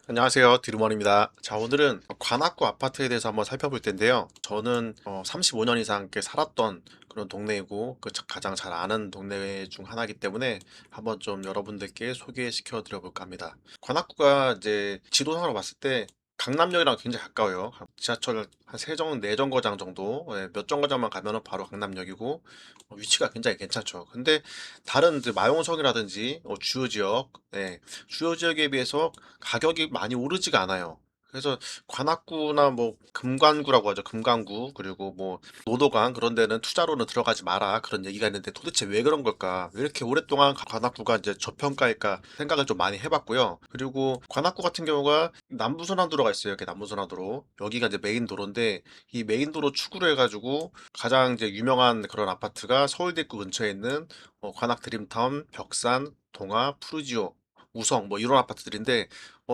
안녕하세요. 디루먼입니다. 자, 오늘은 관악구 아파트에 대해서 한번 살펴볼 텐데요. 저는 35년 이상 이렇게 살았던 그런 동네이고, 가장 잘 아는 동네 중 하나이기 때문에 한번 좀 여러분들께 소개시켜 드려 볼까 합니다. 관악구가 이제 지도상으로 봤을 때 강남역이랑 굉장히 가까워요. 지하철 한 4정거장 정도, 몇 정거장만 가면은 바로 강남역이고, 위치가 굉장히 괜찮죠. 근데 다른 이제 마용성이라든지 주요 지역, 주요 지역에 비해서 가격이 많이 오르지가 않아요. 그래서 관악구나 뭐 금관구라고 하죠. 금관구 그리고 뭐 노도강 그런 데는 투자로는 들어가지 마라 그런 얘기가 있는데 도대체 왜 그런 걸까? 왜 이렇게 오랫동안 관악구가 이제 저평가일까 생각을 좀 많이 해봤고요. 그리고 관악구 같은 경우가 남부순환도로가 있어요. 이렇게 남부순환도로 여기가 이제 메인 도로인데 이 메인 도로 축으로 해가지고 가장 이제 유명한 그런 아파트가 서울대 입구 근처에 있는 관악 드림타운, 벽산, 동아, 푸르지오 우성 뭐 이런 아파트들인데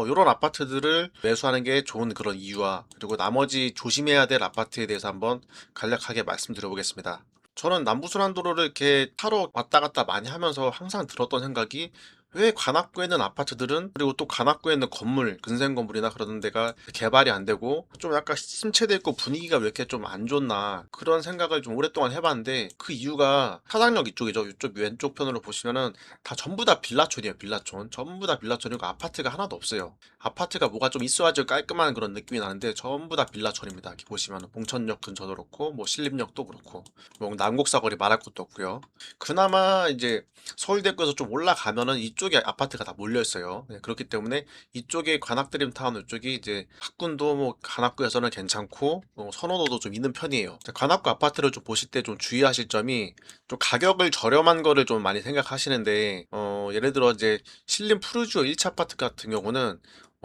이런 아파트들을 매수하는 게 좋은 그런 이유와 그리고 나머지 조심해야 될 아파트에 대해서 한번 간략하게 말씀드려 보겠습니다. 저는 남부순환도로를 이렇게 타러 왔다 갔다 많이 하면서 항상 들었던 생각이 왜 관악구에 있는 아파트들은 그리고 또 관악구에 있는 건물, 근생 건물이나 그런 데가 개발이 안 되고 좀 약간 침체돼 있고 분위기가 왜 이렇게 좀 안 좋나 그런 생각을 좀 오랫동안 해봤는데 그 이유가 사당역 이쪽이죠. 이쪽 왼쪽 편으로 보시면은 다 전부 다 빌라촌이에요. 빌라촌 전부 다 빌라촌이고 아파트가 하나도 없어요. 아파트가 뭐가 좀 있어야지 깔끔한 그런 느낌이 나는데 전부 다 빌라촌입니다. 이렇게 보시면 봉천역 근처도 그렇고 뭐 신림역도 그렇고 뭐 난곡사거리 말할 것도 없고요. 그나마 이제 서울대구에서 좀 올라가면은 이쪽에 아파트가 다 몰려 있어요. 그렇기 때문에 이쪽에 관악드림타운 이쪽이 이제 학군도 뭐 관악구에서는 괜찮고 선호도도 좀 있는 편이에요. 관악구 아파트를 좀 보실 때 좀 주의하실 점이 좀 가격을 저렴한 거를 좀 많이 생각하시는데 예를 들어 이제 신림 푸르지오 1차 아파트 같은 경우는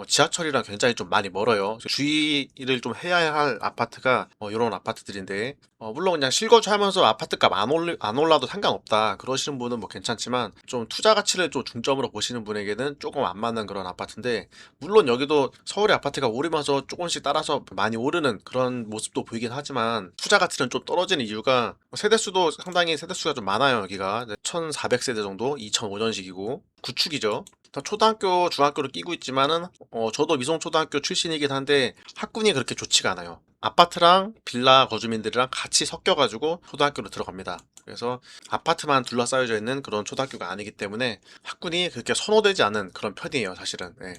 지하철이랑 굉장히 좀 많이 멀어요. 주의를 좀 해야 할 아파트가 이런 아파트들인데 물론 그냥 실거주하면서 아파트값 안 올라도 상관없다 그러시는 분은 뭐 괜찮지만 좀 투자 가치를 좀 중점으로 보시는 분에게는 조금 안 맞는 그런 아파트인데 물론 여기도 서울의 아파트가 오르면서 조금씩 따라서 많이 오르는 그런 모습도 보이긴 하지만 투자 가치는 좀 떨어지는 이유가 세대수도 상당히 세대수가 좀 많아요. 여기가 1400세대 정도 2005년식이고 구축이죠. 다 초등학교, 중학교를 끼고 있지만은 저도 미성초등학교 출신이긴 한데 학군이 그렇게 좋지가 않아요. 아파트랑 빌라 거주민들이랑 같이 섞여가지고 초등학교로 들어갑니다. 그래서 아파트만 둘러싸여져 있는 그런 초등학교가 아니기 때문에 학군이 그렇게 선호되지 않은 그런 편이에요, 사실은. 예.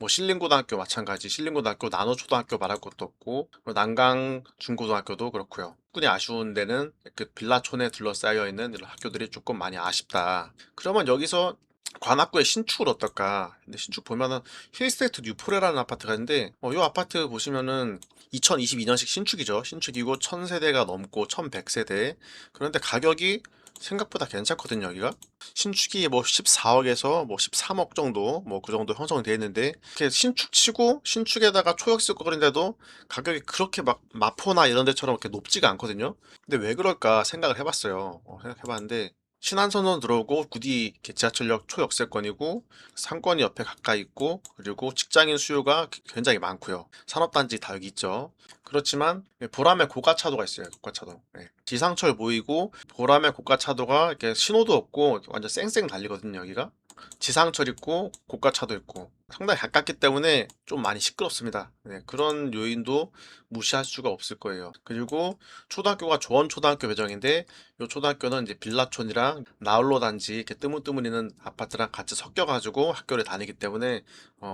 뭐 신림고등학교 마찬가지, 신림고등학교 나노초등학교 말할 것도 없고 난강 중고등학교도 그렇고요. 학군이 아쉬운 데는 그 빌라촌에 둘러싸여 있는 이런 학교들이 조금 많이 아쉽다. 그러면 여기서 관악구의 신축을 어떨까? 근데 신축 보면은 힐스테이트 뉴포레라는 아파트가 있는데 이 아파트 보시면은 2022년식 신축이죠. 신축이고 1000세대가 넘고 1100세대. 그런데 가격이 생각보다 괜찮거든요, 여기가. 신축이 뭐 14억에서 뭐 13억 정도, 뭐 그 정도 형성되어 있는데, 이렇게 신축 치고 신축에다가 초역세 거리인데도 가격이 그렇게 막 마포나 이런 데처럼 이렇게 높지가 않거든요. 근데 왜 그럴까 생각을 해봤어요. 생각해봤는데, 신안선으로 들어오고 구디 지하철역 초역세권이고 상권이 옆에 가까이 있고 그리고 직장인 수요가 굉장히 많고요. 산업단지 다 여기 있죠. 그렇지만 보람의 고가차도가 있어요. 고가차도. 지상철 보이고 보람의 고가차도가 이렇게 신호도 없고 완전 쌩쌩 달리거든요. 여기가. 지상철 있고 고가차도 있고 상당히 가깝기 때문에 좀 많이 시끄럽습니다. 그런 요인도 무시할 수가 없을 거예요. 그리고 초등학교가 조원초등학교 배정인데 이 초등학교는 이제 빌라촌이랑 나홀로 단지 이렇게 뜨문뜨문이는 아파트랑 같이 섞여가지고 학교를 다니기 때문에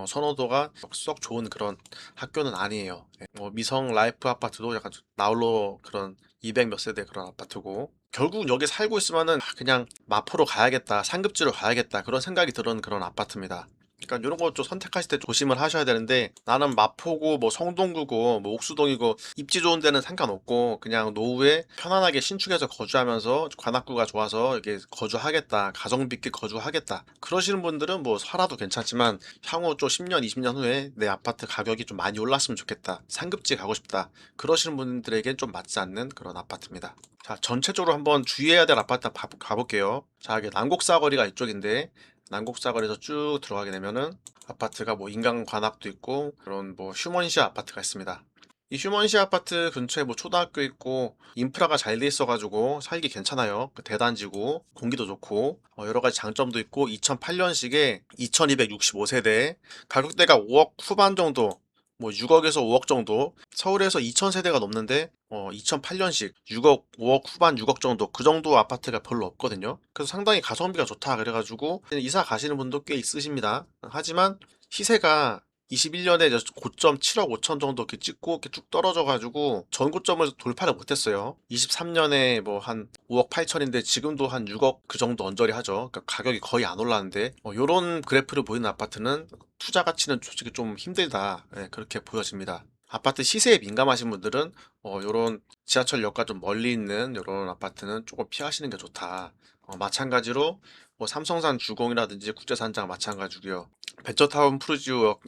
선호도가 썩 좋은 그런 학교는 아니에요. 뭐 미성 라이프 아파트도 약간 나홀로 그런 200 몇 세대 그런 아파트고 결국 여기 살고 있으면은 그냥 마포로 가야겠다, 상급지로 가야겠다 그런 생각이 드는 그런 아파트입니다. 그러니까 이런 거 좀 선택하실 때 조심을 하셔야 되는데 나는 마포고 뭐 성동구고 뭐 옥수동이고 입지 좋은 데는 상관없고 그냥 노후에 편안하게 신축해서 거주하면서 관악구가 좋아서 이게 거주하겠다, 가성비 있게 거주하겠다 그러시는 분들은 뭐 살아도 괜찮지만 향후 좀 10년, 20년 후에 내 아파트 가격이 좀 많이 올랐으면 좋겠다, 상급지 가고 싶다 그러시는 분들에겐 좀 맞지 않는 그런 아파트입니다. 자, 전체적으로 한번 주의해야 될 아파트 가볼게요. 자, 이게 난곡사거리가 이쪽인데 난곡사거리에서 쭉 들어가게 되면은 아파트가 뭐 인간 관악도 있고 그런 뭐 휴먼시 아파트가 있습니다. 이 휴먼시 아파트 근처에 뭐 초등학교 있고 인프라가 잘 돼 있어가지고 살기 괜찮아요. 그 대단지고 공기도 좋고 여러 가지 장점도 있고 2008년식에 2265세대 가격대가 5억 후반 정도 뭐 6억에서 5억 정도 서울에서 2000세대가 넘는데 2008년식 6억 5억 후반 6억 정도 그 정도 아파트가 별로 없거든요. 그래서 상당히 가성비가 좋다 그래가지고 이사 가시는 분도 꽤 있으십니다. 하지만 시세가 21년에 고점 7억 5천 정도 이렇게 찍고 이렇게 쭉 떨어져가지고 전고점을 돌파를 못했어요. 23년에 뭐 한 5억 8천인데 지금도 한 6억 그 정도 언저리 하죠. 그러니까 가격이 거의 안 올랐는데 요런 그래프를 보이는 아파트는 투자 가치는 솔직히 좀 힘들다. 예, 그렇게 보여집니다. 아파트 시세에 민감하신 분들은 요런 지하철역과 좀 멀리 있는 요런 아파트는 조금 피하시는 게 좋다. 마찬가지로 뭐 삼성산 주공이라든지 국제산장 마찬가지고요. 벤처타운 푸르지오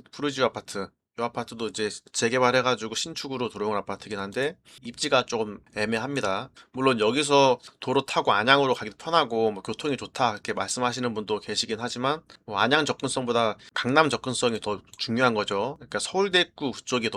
아파트. 이 아파트도 이제 재개발해가지고 신축으로 들어온 아파트긴 한데 입지가 조금 애매합니다. 물론 여기서 도로 타고 안양으로 가기도 편하고 뭐 교통이 좋다 이렇게 말씀하시는 분도 계시긴 하지만 뭐 안양 접근성보다 강남 접근성이 더 중요한 거죠. 그러니까 서울대 입구 그쪽이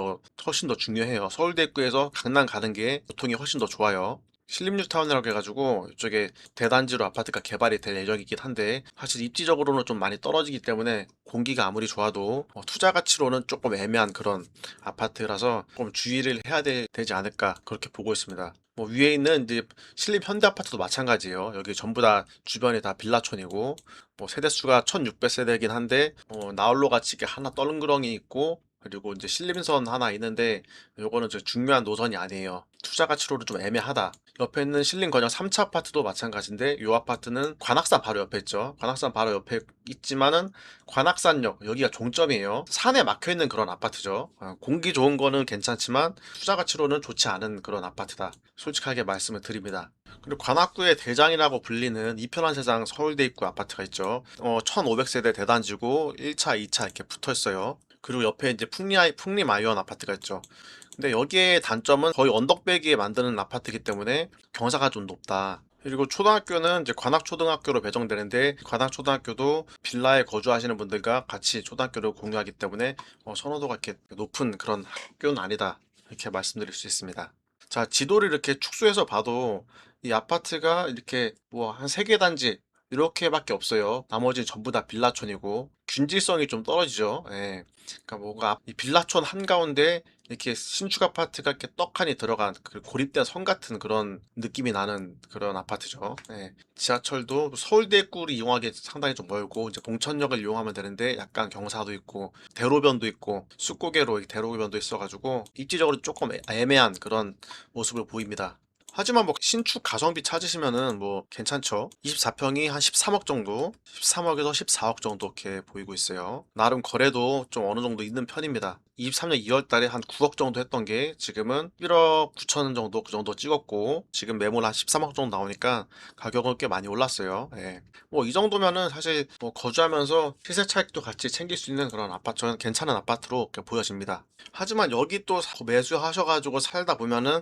훨씬 더 중요해요. 서울대 입구에서 강남 가는 게 교통이 훨씬 더 좋아요. 신림뉴타운이라고 해가지고 이쪽에 대단지로 아파트가 개발이 될 예정이긴 한데 사실 입지적으로는 좀 많이 떨어지기 때문에 공기가 아무리 좋아도 투자 가치로는 조금 애매한 그런 아파트라서 좀 주의를 해야 되지 않을까 그렇게 보고 있습니다. 뭐 위에 있는 이제 신림 현대 아파트도 마찬가지예요. 여기 전부 다 주변이 다 빌라촌이고 뭐 세대수가 1600세대이긴 한데 나홀로 같이 이렇게 하나 떨렁그렁이 있고 그리고 이제 신림선 하나 있는데 요거는 저 중요한 노선이 아니에요. 투자 가치로는 좀 애매하다. 옆에 있는 신림 건영 3차 아파트도 마찬가지인데 이 아파트는 관악산 바로 옆에 있죠. 관악산 바로 옆에 있지만은 관악산역 여기가 종점이에요. 산에 막혀 있는 그런 아파트죠. 공기 좋은 거는 괜찮지만 투자 가치로는 좋지 않은 그런 아파트다. 솔직하게 말씀을 드립니다. 그리고 관악구의 대장이라고 불리는 이편한 세상 서울대 입구 아파트가 있죠. 1500세대 대단지고 1차, 2차 이렇게 붙어 있어요. 그리고 옆에 이제 풍림아이언 아파트가 있죠. 근데 여기에 단점은 거의 언덕배기에 만드는 아파트이기 때문에 경사가 좀 높다. 그리고 초등학교는 이제 관악초등학교로 배정되는데 관악초등학교도 빌라에 거주하시는 분들과 같이 초등학교를 공유하기 때문에 선호도가 이렇게 높은 그런 학교는 아니다. 이렇게 말씀드릴 수 있습니다. 자, 지도를 이렇게 축소해서 봐도 이 아파트가 이렇게 뭐 한 세 개 단지 이렇게밖에 없어요. 나머지는 전부 다 빌라촌이고 균질성이 좀 떨어지죠. 예. 그러니까 뭔가 이 빌라촌 한가운데 이렇게 신축 아파트가 이렇게 떡하니 들어간 그 고립된 성 같은 그런 느낌이 나는 그런 아파트죠. 예. 지하철도 서울대 입구를 이용하기 상당히 좀 멀고 이제 봉천역을 이용하면 되는데 약간 경사도 있고 대로변도 있고 쑥고개로 대로변도 있어가지고 입지적으로 조금 애매한 그런 모습을 보입니다. 하지만 뭐 신축 가성비 찾으시면은 뭐 괜찮죠. 24평이 한 13억 정도, 13억에서 14억 정도 이렇게 보이고 있어요. 나름 거래도 좀 어느 정도 있는 편입니다. 23년 2월 달에 한 9억 정도 했던 게 지금은 1억 9천 정도 그 정도 찍었고 지금 매물 한 13억 정도 나오니까 가격은 꽤 많이 올랐어요. 예. 뭐 이 정도면은 사실 뭐 거주하면서 시세 차익도 같이 챙길 수 있는 그런 아파트, 괜찮은 아파트로 이렇게 보여집니다. 하지만 여기 또 매수하셔가지고 살다 보면은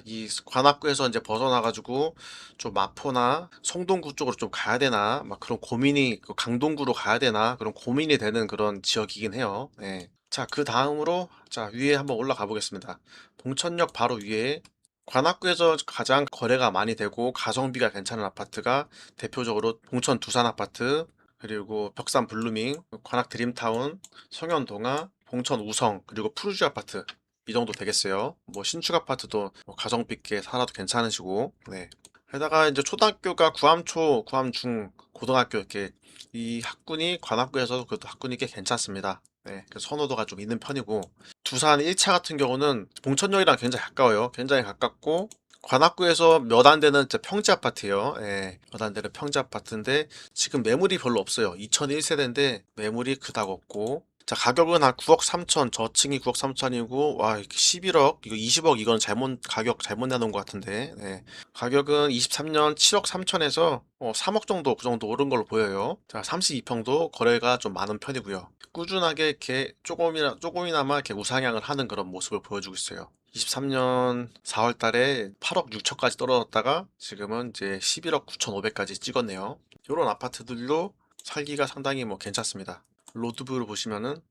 이 관악구에서 이제 벗어나가지고 좀 마포나 성동구 쪽으로 좀 가야 되나 막 그런 고민이 그 강동구로 가야 되나 그런 고민이 되는 그런 지역이긴 해요. 예. 자, 그 다음으로 자 위에 한번 올라가 보겠습니다. 봉천역 바로 위에 관악구에서 가장 거래가 많이 되고 가성비가 괜찮은 아파트가 대표적으로 봉천 두산 아파트 그리고 벽산 블루밍, 관악 드림타운, 성현동화, 봉천 우성 그리고 푸르지 아파트 이 정도 되겠어요. 뭐 신축 아파트도 뭐 가성비 있게 살아도 괜찮으시고 네. 게다가 이제 초등학교가 구암초, 구암중, 고등학교 이렇게 이 학군이 관악구에서 그래도 학군이 꽤 괜찮습니다. 네, 그래서 선호도가 좀 있는 편이고 두산 1차 같은 경우는 봉천역이랑 굉장히 가까워요. 굉장히 가깝고 관악구에서 몇 안 되는 진짜 평지 아파트예요. 예, 몇 안 되는 평지 아파트인데 지금 매물이 별로 없어요. 2001세대인데 매물이 그닥 없고 자 가격은 한 9억 3천 저층이 9억 3천이고 와 11억 이거 20억 이건 가격 잘못 내놓은 것 같은데 네. 가격은 23년 7억 3천에서 3억 정도 그 정도 오른 걸로 보여요. 자 32평도 거래가 좀 많은 편이고요. 꾸준하게 이렇게 조금이나마 이렇게 우상향을 하는 그런 모습을 보여주고 있어요. 23년 4월 달에 8억 6천까지 떨어졌다가 지금은 이제 11억 9,500까지 찍었네요. 이런 아파트들도 살기가 상당히 뭐 괜찮습니다. 로드뷰를 보시면은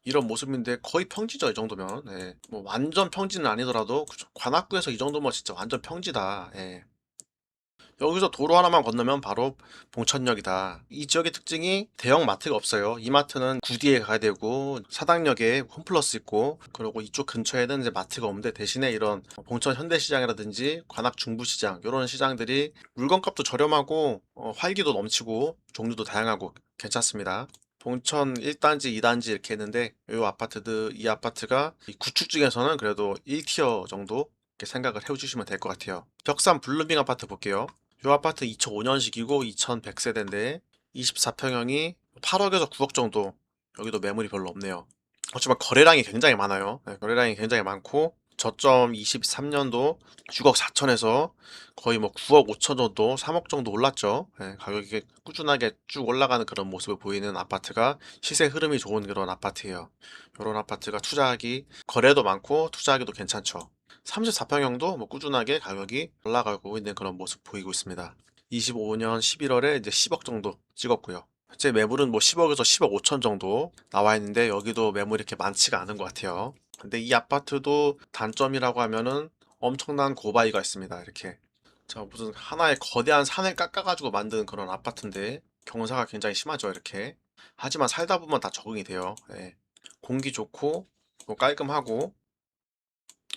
이런 모습인데 거의 평지죠, 이 정도면. 예. 뭐 완전 평지는 아니더라도 그죠. 관악구에서 이 정도면 진짜 완전 평지다. 예. 여기서 도로 하나만 건너면 바로 봉천역이다. 이 지역의 특징이 대형 마트가 없어요. 이마트는 구디에 가야 되고 사당역에 홈플러스 있고, 그리고 이쪽 근처에는 이제 마트가 없는데 대신에 이런 봉천 현대시장이라든지 관악 중부시장 이런 시장들이 물건값도 저렴하고 활기도 넘치고 종류도 다양하고 괜찮습니다. 봉천 1단지, 2단지 이렇게 했는데 이 아파트가 이 구축 중에서는 그래도 1티어 정도 이렇게 생각을 해주시면 될 것 같아요. 벽산 블루밍 아파트 볼게요. 이 아파트 2005년식이고 2100세대인데 24평형이 8억에서 9억 정도. 여기도 매물이 별로 없네요. 하지만 거래량이 굉장히 많아요. 네, 거래량이 굉장히 많고 저점 23년도 6억 4천에서 거의 뭐 9억 5천 정도, 3억 정도 올랐죠. 네, 가격이 꾸준하게 쭉 올라가는 그런 모습을 보이는 아파트가 시세 흐름이 좋은 그런 아파트예요. 이런 아파트가 투자하기, 거래도 많고 투자하기도 괜찮죠. 34평형도 뭐 꾸준하게 가격이 올라가고 있는 그런 모습 보이고 있습니다. 25년 11월에 이제 10억 정도 찍었고요. 현재 매물은 뭐 10억에서 10억 5천 정도 나와 있는데 여기도 매물이 이렇게 많지가 않은 것 같아요. 근데 이 아파트도 단점이라고 하면은 엄청난 고바위가 있습니다. 이렇게. 자, 무슨 하나의 거대한 산을 깎아가지고 만든 그런 아파트인데 경사가 굉장히 심하죠. 이렇게. 하지만 살다 보면 다 적응이 돼요. 예. 공기 좋고 뭐 깔끔하고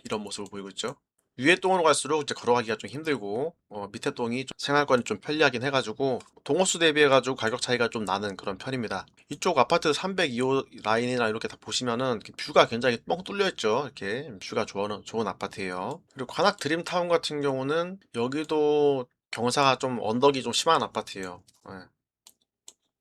이런 모습을 보이고 있죠. 위에 동으로 갈수록 이제 걸어가기가 좀 힘들고 밑에 동이 좀 생활권이 좀 편리하긴 해가지고 동호수 대비해가지고 가격 차이가 좀 나는 그런 편입니다. 이쪽 아파트 302호 라인이나 이렇게 다 보시면은 이렇게 뷰가 굉장히 뻥 뚫려 있죠. 이렇게 뷰가 좋은 아파트예요. 그리고 관악 드림타운 같은 경우는 여기도 경사가 좀 언덕이 좀 심한 아파트예요. 예,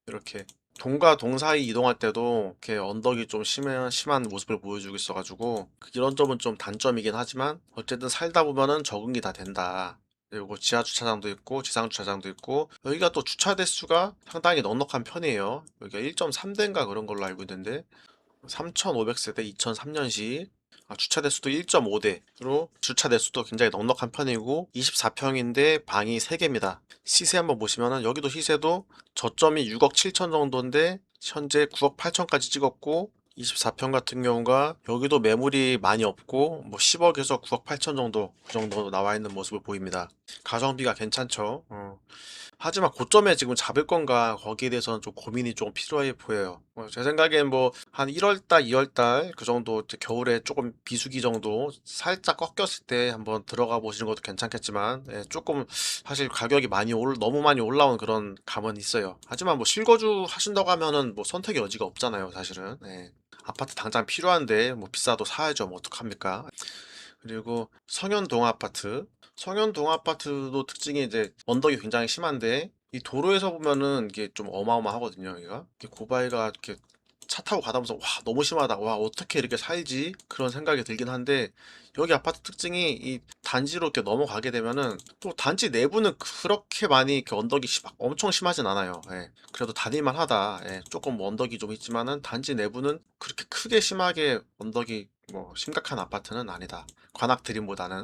이렇게 동과 동 사이 이동할 때도 이렇게 언덕이 좀 심한 모습을 보여주고 있어가지고 이런 점은 좀 단점이긴 하지만 어쨌든 살다 보면은 적응이 다 된다. 그리고 지하 주차장도 있고 지상 주차장도 있고 여기가 또 주차 대수가 상당히 넉넉한 편이에요. 여기가 1.3대인가 그런 걸로 알고 있는데 3,500세대 2003년식 주차 대수도 1.5대로 주차 대수도 굉장히 넉넉한 편이고 24평인데 방이 3개입니다. 시세 한번 보시면은 여기도 시세도 저점이 6억 7천 정도인데 현재 9억 8천까지 찍었고 24평 같은 경우가 여기도 매물이 많이 없고 뭐 10억에서 9억 8천 정도 그 정도 나와 있는 모습을 보입니다. 가성비가 괜찮죠. 하지만 고점에 지금 잡을 건가 거기에 대해서는 좀 고민이 좀 필요해 보여요. 제 생각엔 뭐 한 1월달, 2월달 그 정도 이제 겨울에 조금 비수기 정도 살짝 꺾였을 때 한번 들어가 보시는 것도 괜찮겠지만 조금 사실 가격이 너무 많이 올라온 그런 감은 있어요. 하지만 뭐 실거주 하신다고 하면은 뭐 선택의 여지가 없잖아요, 사실은. 아파트 당장 필요한데 뭐 비싸도 사야죠. 뭐 어떡합니까? 그리고 성현동 아파트. 성현동 아파트도 특징이 이제 언덕이 굉장히 심한데 이 도로에서 보면은 이게 좀 어마어마하거든요. 여기가 이렇게 고바위가 이렇게 차 타고 가다 보면서 와 너무 심하다. 와 어떻게 이렇게 살지? 그런 생각이 들긴 한데 여기 아파트 특징이 이 단지로 이렇게 넘어가게 되면은 또 단지 내부는 그렇게 많이 이렇게 엄청 심하진 않아요. 그래도 다닐만 하다. 조금 뭐 언덕이 좀 있지만은 단지 내부는 그렇게 크게 심하게 언덕이 뭐 심각한 아파트는 아니다. 관악 드림보다는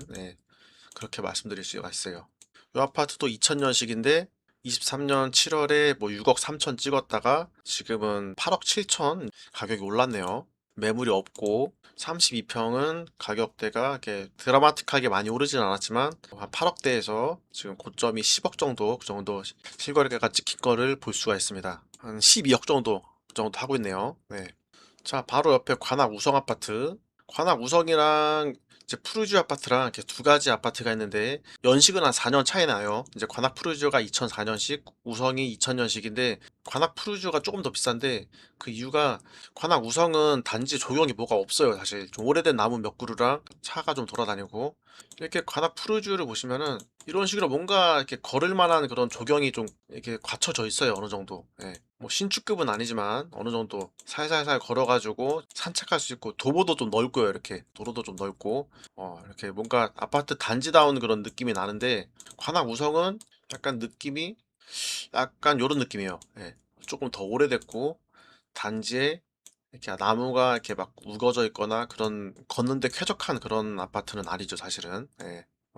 그렇게 말씀드릴 수가 있어요. 이 아파트도 2000년식인데 23년 7월에 뭐 6억 3천 찍었다가 지금은 8억 7천 가격이 올랐네요. 매물이 없고 32평은 가격대가 이렇게 드라마틱하게 많이 오르진 않았지만 한 8억대에서 지금 고점이 10억 정도 그 정도 실거래가가 찍힌 거를 볼 수가 있습니다. 한 12억 정도 그 정도 하고 있네요. 네. 자, 바로 옆에 관악 우성 아파트. 관악 우성이랑 이제 푸르지오 아파트랑 이렇게 두 가지 아파트가 있는데 연식은 한 4년 차이 나요. 이제 관악 푸르지오가 2004년식, 우성이 2000년식인데 관악 푸르지오가 조금 더 비싼데 그 이유가 관악 우성은 단지 조경이 뭐가 없어요. 사실 좀 오래된 나무 몇 그루랑 차가 좀 돌아다니고 이렇게 관악 푸르지오를 보시면은 이런 식으로 뭔가 이렇게 걸을 만한 그런 조경이 좀 이렇게 갖춰져 있어요. 어느 정도. 뭐 신축급은 아니지만 어느 정도 살살살 걸어가지고 산책할 수 있고 도보도 좀 넓고요. 이렇게 도로도 좀 넓고 이렇게 뭔가 아파트 단지다운 그런 느낌이 나는데 관악 우성은 약간 느낌이 약간 요런 느낌이에요. 조금 더 오래됐고 단지에 이렇게 나무가 이렇게 막 우거져 있거나 그런 걷는데 쾌적한 그런 아파트는 아니죠, 사실은.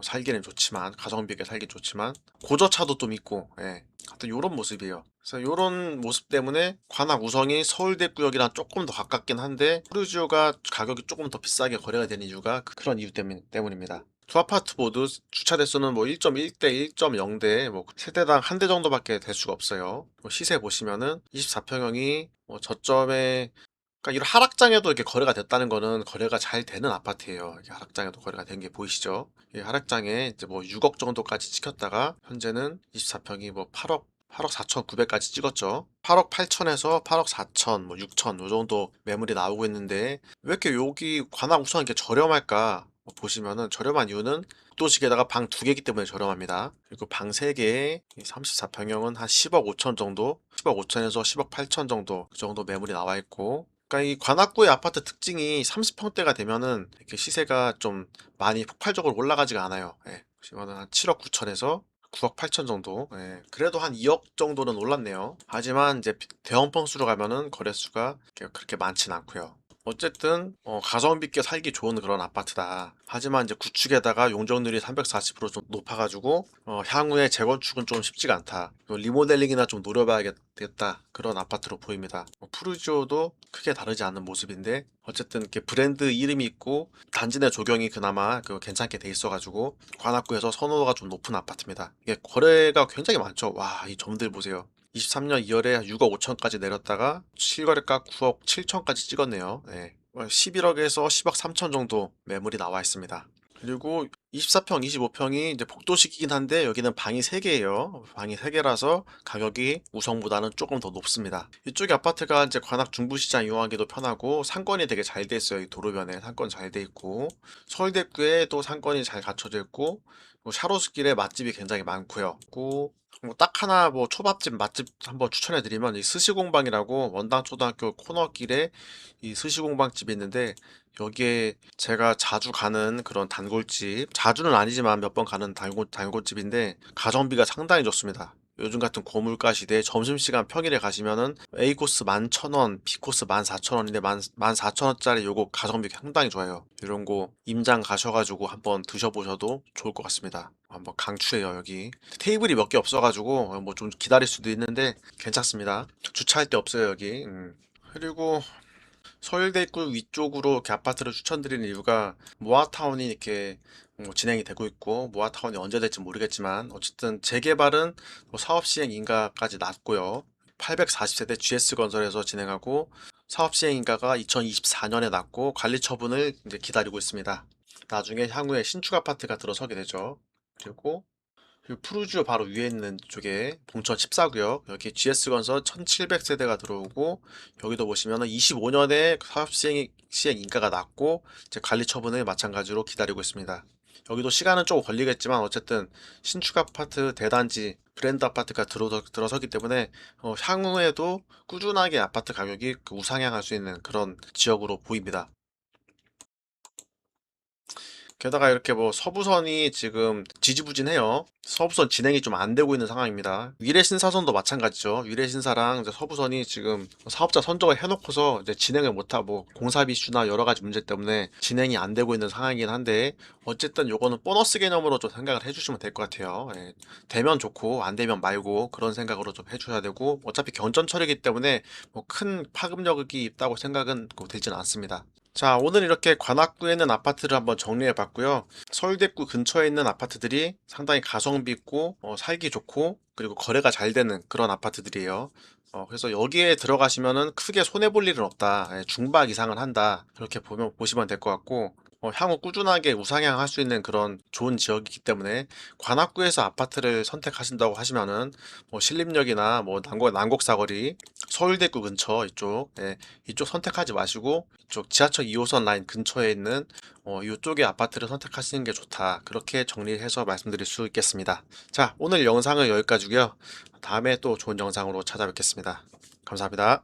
살기는 좋지만 가성비 있게 살기 좋지만 고저차도 좀 있고, 예. 하여튼 요런 모습이에요. 그래서 요런 모습 때문에 관악 우성이 서울대구역이랑 조금 더 가깝긴 한데 푸르지오가 가격이 조금 더 비싸게 거래가 되는 이유가 그런 이유 때문입니다. 두 아파트 모두 주차 대수는 뭐 1.1대 1.0대 뭐 세대당 한 대 정도밖에 될 수가 없어요. 뭐 시세 보시면은 24평형이 뭐 저점에, 그러니까 이런 하락장에도 이렇게 거래가 됐다는 거는 거래가 잘 되는 아파트예요. 이게 하락장에도 거래가 된 게 보이시죠? 이 하락장에 이제 뭐 6억 정도까지 찍혔다가 현재는 24평이 뭐 8억 4,900까지 찍었죠. 8억 8천에서 8억 4천, 뭐 6천 요 정도 매물이 나오고 있는데 왜 이렇게 여기 관악 우선 이렇게 저렴할까? 보시면은 저렴한 이유는 도식에다가 방 2개이기 때문에 저렴합니다. 그리고 방 3개에 34평형은 한 10억 5천 정도, 10억 5천에서 10억 8천 정도 그 정도 매물이 나와 있고, 그러니까 이 관악구의 아파트 특징이 30평대가 되면은 이렇게 시세가 좀 많이 폭발적으로 올라가지가 않아요. 예. 보시면은 한 7억 9천에서 9억 8천 정도. 예. 그래도 한 2억 정도는 올랐네요. 하지만 이제 대형 평수로 가면은 거래수가 그렇게 많진 않고요. 어쨌든 가성비 있게 살기 좋은 그런 아파트다. 하지만 이제 구축에다가 용적률이 340%좀 높아가지고 향후에 재건축은 좀 쉽지가 않다. 리모델링이나 좀 노려봐야겠다. 그런 아파트로 보입니다. 푸르지오도 크게 다르지 않은 모습인데 어쨌든 이렇게 브랜드 이름이 있고 단지 내 조경이 그나마 괜찮게 돼 있어가지고 관악구에서 선호도가 좀 높은 아파트입니다. 이게 거래가 굉장히 많죠. 와, 이 점들 보세요. 23년 2월에 6억 5천까지 내렸다가 실거래가 9억 7천까지 찍었네요. 네. 11억에서 10억 3천 정도 매물이 나와 있습니다. 그리고 24평, 25평이 이제 복도식이긴 한데 여기는 방이 3개예요. 방이 3개라서 가격이 우성보다는 조금 더 높습니다. 이쪽이 아파트가 이제 관악 중부시장 이용하기도 편하고 상권이 되게 잘 돼 있어요. 이 도로변에 상권 잘 돼 있고 서울대구에 또 상권이 잘 갖춰져 있고 샤로스길에 맛집이 굉장히 많고요. 딱 하나 뭐 초밥집 맛집 한번 추천해 드리면 이 스시공방이라고 원당 초등학교 코너길에 이 스시공방집이 있는데 여기에 제가 자주 가는 그런 단골집, 자주는 아니지만 몇 번 가는 단골집인데 가성비가 상당히 좋습니다. 요즘 같은 고물가 시대에 점심시간 평일에 가시면은 A코스 11,000원, B코스 14,000원인데 14,000원짜리 요거 가성비 상당히 좋아요. 이런 거 임장 가셔가지고 한번 드셔보셔도 좋을 것 같습니다. 한번 강추해요. 여기 테이블이 몇 개 없어가지고 뭐 좀 기다릴 수도 있는데 괜찮습니다. 주차할 데 없어요 여기. 그리고 서울대 입구 위쪽으로 이렇게 아파트를 추천드리는 이유가 모아타운이 이렇게 진행이 되고 있고, 모아타운이 언제 될지 모르겠지만 어쨌든 재개발은 사업 시행 인가까지 났고요. 840세대 GS건설에서 진행하고 사업 시행 인가가 2024년에 났고 관리 처분을 이제 기다리고 있습니다. 나중에 향후에 신축 아파트가 들어서게 되죠. 그리고 푸르지오 바로 위에 있는 쪽에 봉천 14구역 여기 GS건설 1700세대가 들어오고, 여기도 보시면은 25년에 사업 시행 인가가 났고 이제 관리 처분을 마찬가지로 기다리고 있습니다. 여기도 시간은 조금 걸리겠지만 어쨌든 신축 아파트 대단지 브랜드 아파트가 들어서기 때문에 향후에도 꾸준하게 아파트 가격이 우상향할 수 있는 그런 지역으로 보입니다. 게다가 이렇게 뭐 서부선이 지금 지지부진해요. 서부선 진행이 좀 안 되고 있는 상황입니다. 위례신사선도 마찬가지죠. 위례신사랑 이제 서부선이 지금 사업자 선정을 해놓고서 이제 진행을 못하고 공사비 이슈나 여러 가지 문제 때문에 진행이 안 되고 있는 상황이긴 한데 어쨌든 요거는 보너스 개념으로 좀 생각을 해주시면 될 것 같아요. 예. 되면 좋고 안 되면 말고 그런 생각으로 좀 해주셔야 되고 어차피 경전철이기 때문에 뭐 큰 파급력이 있다고 생각은 들지는 않습니다. 자, 오늘 이렇게 관악구에 있는 아파트를 한번 정리해 봤고요. 서울대구 근처에 있는 아파트들이 상당히 가성비 있고 살기 좋고 그리고 거래가 잘 되는 그런 아파트들이에요. 그래서 여기에 들어가시면은 크게 손해 볼 일은 없다. 예, 중박 이상은 한다. 그렇게 보시면 될 것 같고 향후 꾸준하게 우상향할 수 있는 그런 좋은 지역이기 때문에 관악구에서 아파트를 선택하신다고 하시면은 뭐 신림역이나 뭐 난곡사거리, 서울대구 근처 이쪽, 예, 이쪽 선택하지 마시고 이쪽 지하철 2호선 라인 근처에 있는 이쪽의 아파트를 선택하시는 게 좋다. 그렇게 정리해서 말씀드릴 수 있겠습니다. 자, 오늘 영상은 여기까지고요. 다음에 또 좋은 영상으로 찾아뵙겠습니다. 감사합니다.